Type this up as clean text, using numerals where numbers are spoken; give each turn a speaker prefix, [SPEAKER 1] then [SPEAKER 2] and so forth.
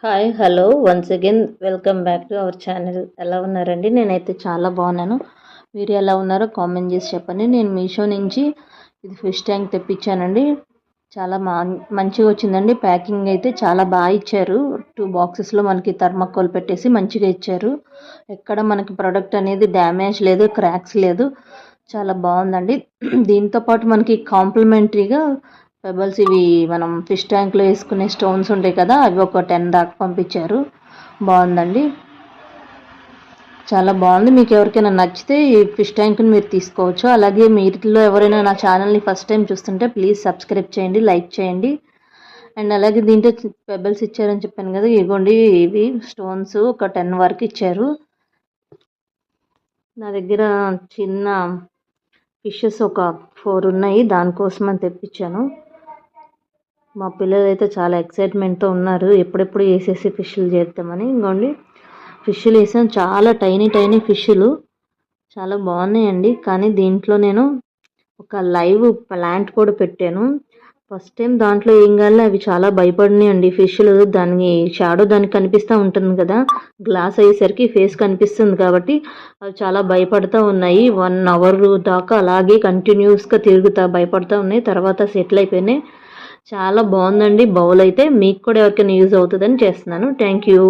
[SPEAKER 1] Hi hello once again welcome back to our channel. ఎలా ఉన్నారండి? నేనైతే చాలా బాగున్నాను. మీరు ఎలా ఉన్నారో కామెంట్ చేసి చెప్పండి. నేను మీషో నుంచి ఇది ఫిష్ ట్యాంక్ తెప్పించానండి. చాలా మంచిగా వచ్చిందండి. ప్యాకింగ్ అయితే చాలా బాగా ఇచ్చారు. 2 బాక్సెస్లో మనకి థర్మాకోల్ పెట్టేసి మంచిగా ఇచ్చారు. ఎక్కడ మనకి ప్రోడక్ట్ అనేది డ్యామేజ్ లేదు, క్రాక్స్ లేదు. చాలా బాగుందండి. దీంతో పాటు మనకి కాంప్లిమెంటరీగా పెబల్స్ ఇవి మనం ఫిష్ ట్యాంక్లో వేసుకునే స్టోన్స్ ఉంటాయి కదా, అవి ఒక 10 దాకా పంపించారు. బాగుందండి, చాలా బాగుంది. మీకు ఎవరికైనా నచ్చితే ఈ ఫిష్ ట్యాంక్ని మీరు తీసుకోవచ్చు. అలాగే మీరిలో ఎవరైనా నా ఛానల్ని ఫస్ట్ టైం చూస్తుంటే ప్లీజ్ సబ్స్క్రైబ్ చేయండి, లైక్ చేయండి. అండ్ అలాగే దీంట్లో పెబల్స్ ఇచ్చారని చెప్పాను కదా, ఇవ్వండి ఇవి స్టోన్స్ ఒక 10 వరకు ఇచ్చారు. నా దగ్గర చిన్న ఫిషెస్ ఒక 4 ఉన్నాయి, దానికోసం అని తెప్పించాను. మా పిల్లలు అయితే చాలా ఎక్సైట్మెంట్తో ఉన్నారు, ఎప్పుడెప్పుడు వేసేసి ఫిష్లు చేద్దామని. ఇంకోండి ఫిష్లు వేసాను, చాలా టైనీ ఫిష్లు, చాలా బాగున్నాయండి. కానీ దీంట్లో నేను ఒక లైవ్ ప్లాంట్ కూడా పెట్టాను. ఫస్ట్ టైం దాంట్లో ఏం కావాలి, అవి చాలా భయపడినాయండి ఫిష్లు. దాని షాడో దానికి కనిపిస్తూ ఉంటుంది కదా, గ్లాస్ అయ్యేసరికి ఫేస్ కనిపిస్తుంది కాబట్టి అవి చాలా భయపడుతూ ఉన్నాయి. 1 అవర్ దాకా అలాగే కంటిన్యూస్గా తిరుగుతూ భయపడుతూ ఉన్నాయి. తర్వాత సెటిల్ అయిపోయినాయి. చాలా బాగుందండి బౌల్ అయితే. మీకు కూడా ఎవరికైనా యూజ్ అవుతుందని చేస్తున్నాను. Thank you.